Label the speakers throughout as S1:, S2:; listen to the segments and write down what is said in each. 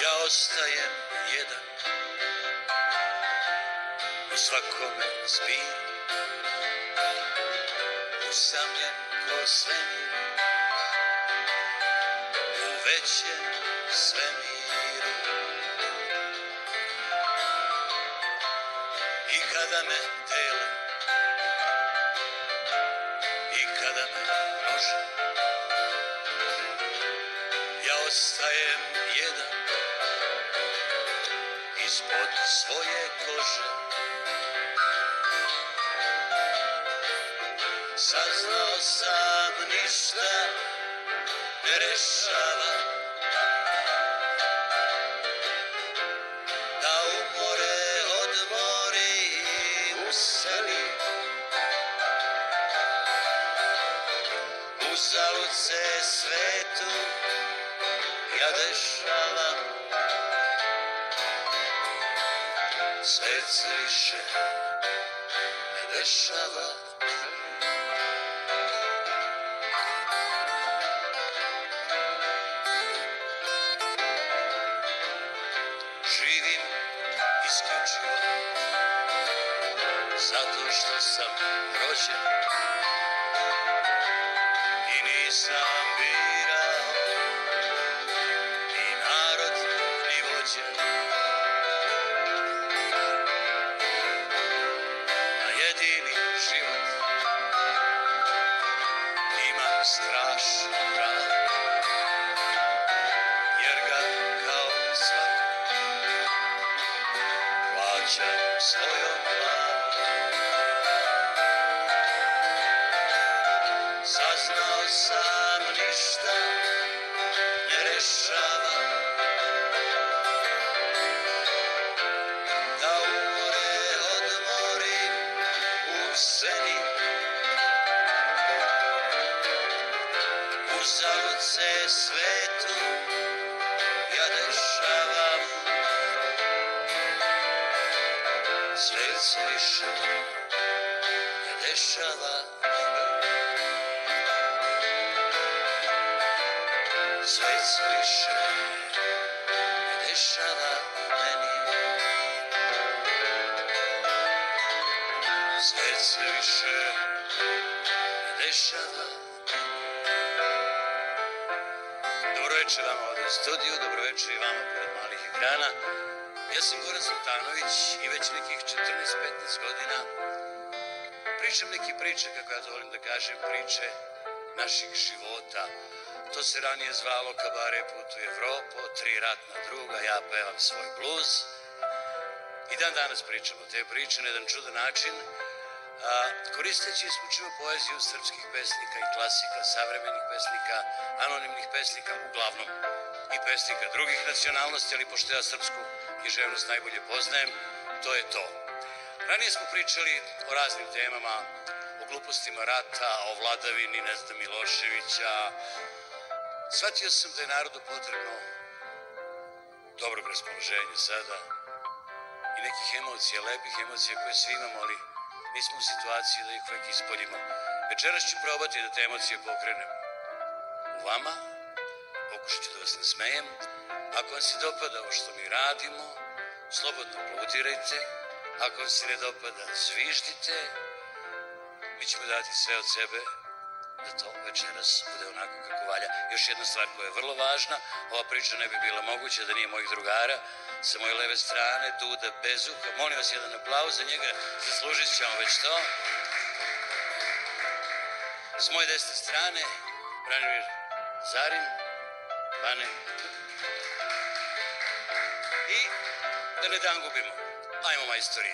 S1: Ja ostajem jedan u svakome zbiru, usamljen ko svemir, u većem svemiru. I kada me dele, i kada me množe, ja ostajem jedan ispod svoje kože. Saznao sam ništa ne rešava, da umore odmori usani. Uzalud se svetu ja dešavam, svet se više ne dešava. Živim isključivo zato što sam rođen i nisam birao ni narod ni vođe. Na jedini život imam strašno pravo, jer ga kao svako plaćam svojom glavom. Saznao sam ništa ne rešava, da umore odmorim u seni. Uzalud se svetu ja dešavam, svet se više ne dešava. Svet se više ne dešava meni. Svet se više ne dešava. Dobroveče vama ovdje u studiju, dobroveče i vama pored malih ekrana. Ja sam Goran Sultanović i već nekih 14-15 godina pričam neke priče, kako ja to volim da kažem, priče naših života. To se ranije zvalo Kabare put u Evropu, 3 ratna druga, ja pevam svoj bluz. I dan danas pričamo te priče na jedan čudan način, koristeći isključivo poeziju srpskih pesnika i klasika, savremenih pesnika, anonimnih pesnika, uglavnom i pesnika drugih nacionalnosti, ali pošto ja srpsku književnost najbolje poznajem, to je to. Ranije smo pričali o raznim temama, o glupostima rata, o vladavini, ne znam, Miloševića. Shvatio sam da je narodu potrebno dobro raspoloženje sada i nekih emocija, lepih emocija koje svi imamo, ali nismo u situaciji da ih uvek ispoljimo. Večeras ću probati da te emocije pokrenem u vama, pokušat ću da vas nasmejem. Ako vam se dopada ovo što mi radimo, slobodno aplaudirajte. Ako vam se ne dopada, zviždite. Mi ćemo dati sve od sebe da to večeras bude onako kako valja. Još jedna stvar koja je vrlo važna, ova priča ne bi bila moguća da nije mojih drugara. Sa moje leve strane Duda Bezuha, molim vas jedan aplauz za njega, zaslužit ćemo već to. S moje desne strane Branimir Zarin, Bane. I da ne dan gubimo, ajmo majstori.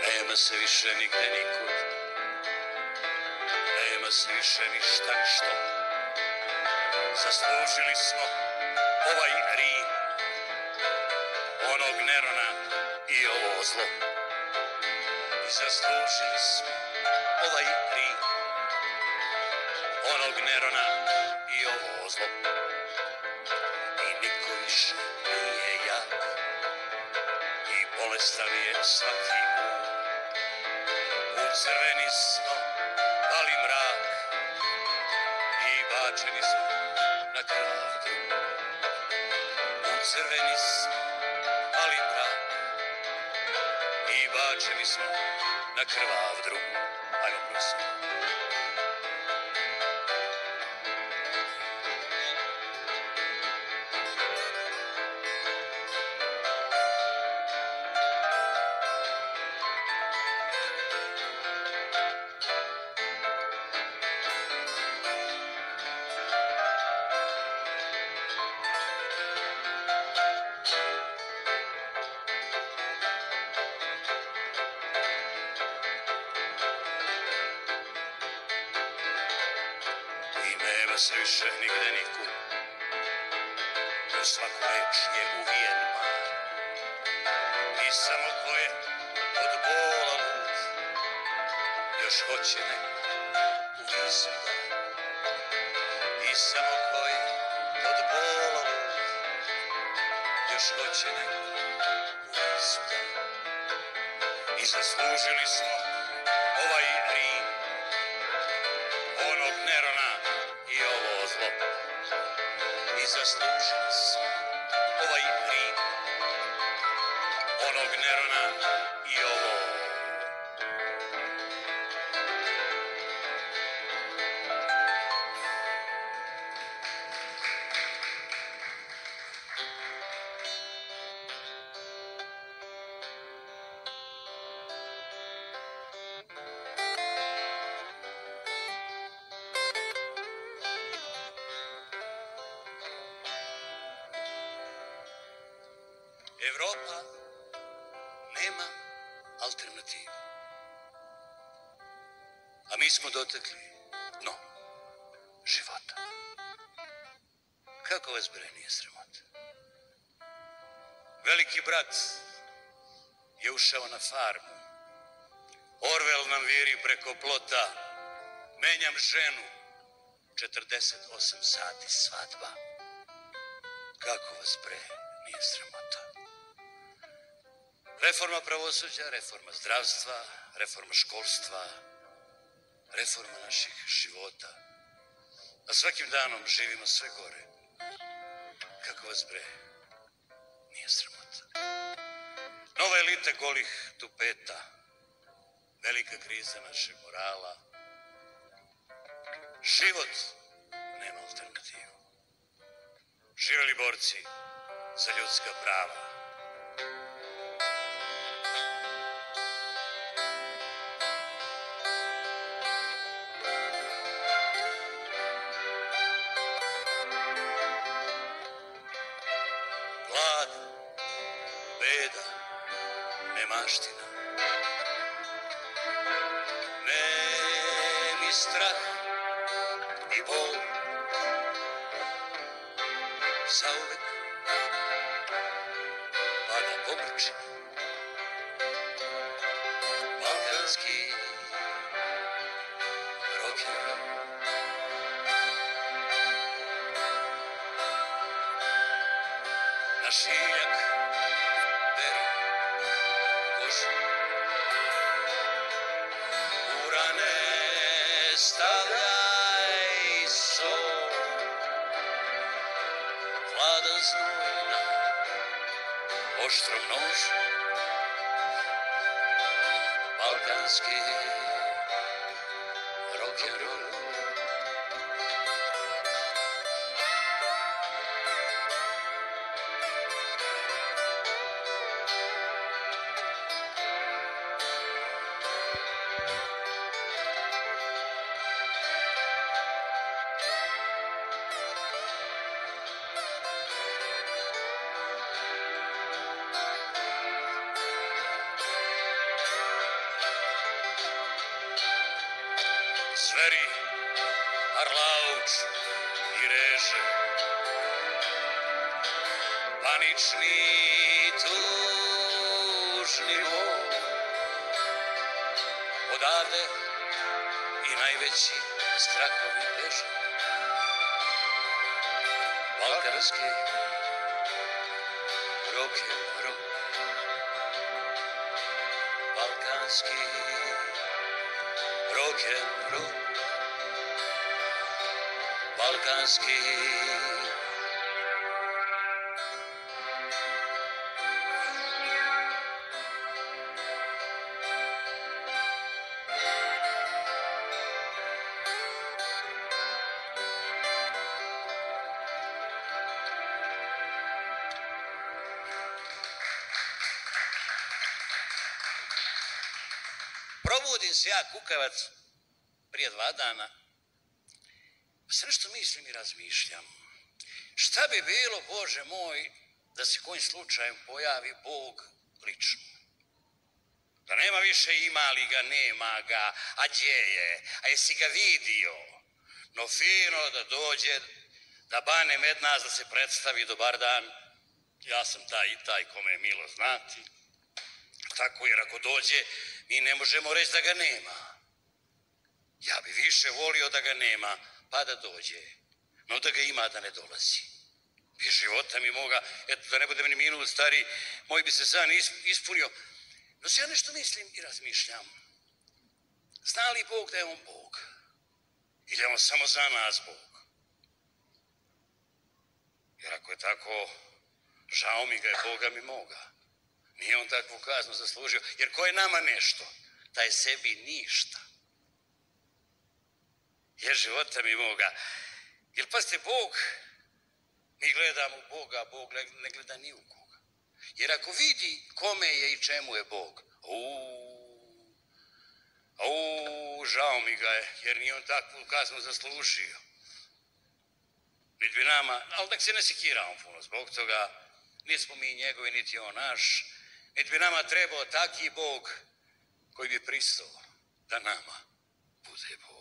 S1: Nema se više nigde nikud, nema se više ništa ni što. Zaslužili smo ovaj Rim, onog Nerona i ovo zlo. I zaslužili smo ovaj Rim, onog Nerona i ovo zlo. I niko više nije jak, i bolestan je svaki um. U crveni smo pali mrak i bačeni smo na krvav drum. U crveni smo pali mrak i bačeni smo na krvav drum. Ajmo prosim. Nema se više nigde nikud, u svaku reč je uvijen mar. I samo ko je od bola lud, još hoće neko u vizu dar. I samo ko je od bola lud, još hoće neko u vizu dar. I zaslužili smo ovaj Rim, onog Nerona i ovo zlo. I zaslužili smo ovaj Rim, onog Nerona i ovo. Evropa nema alternativu, a mi smo dotekli dno života. Kako vas bre nije sramota? Veliki brat je ušao na farmu, Orvel nam viri preko plota, menjam ženu, 48 sati svadba. Kako vas bre nije sramota? Reforma pravosuđa, reforma zdravstva, reforma školstva, reforma naših života. A svakim danom živimo sve gore. Kako vas bre nije sramota? Nova elita golih tupeta, velika kriza našeg morala. Život nema alternativu. Živeli borci za ljudska prava. Glad, beda, nemaština, nemi strah i bol, zauvek pada površina, balkanski rock'n'roll. Na šiljak deri kožu, urane stavljaj sol, hladan znoj na oštrom nožu, balkanski rock'n'roll. Zveri arlauču i režu beže. Panični tužni mor, odavde i najveći strahovi beže. Balkanski rock'n'roll, balkanski rock'n'roll, balkanski. Probudim se ja, kukavac, prije 2 dana, pa se nešto mislim i razmišljam. Šta bi bilo, Bože moj, da se kojim slučajem pojavi Bog lično? Da nema više ima li ga, nema ga, a gdje je, a jesi ga vidio? No fino da dođe, da bane med nas, da se predstavi, dobar dan, ja sam taj i taj kome je milo znati. Tako, jer ako dođe, mi ne možemo reći da ga nema. Ja bi više volio da ga nema, pa da dođe. No da ga ima, da ne dolazi. I života mi moga, eto da ne budem ni minut stari, moj bi se san ispunio. No se ja nešto mislim i razmišljam. Zna li Bog da je on Bog? Ili je on samo za nas Bog? Jer ako je tako, žao mi ga je Boga mi moga. Nije on takvu kaznu zaslužio, jer ko je nama nešto, taj sebi ništa. Jer života mi moga. Jer pazite, Bog, mi gledamo Boga, Bog ne gleda ni u koga. Jer ako vidi kome je i čemu je Bog, žao mi ga je, jer nije on takvu kaznu zaslužio. Niti bi nama, ali nek se ne sekiramo puno zbog toga, nismo mi njegovi, niti on naš, niti bi nama trebao taki Bog koji bi pristao da nama bude Bog.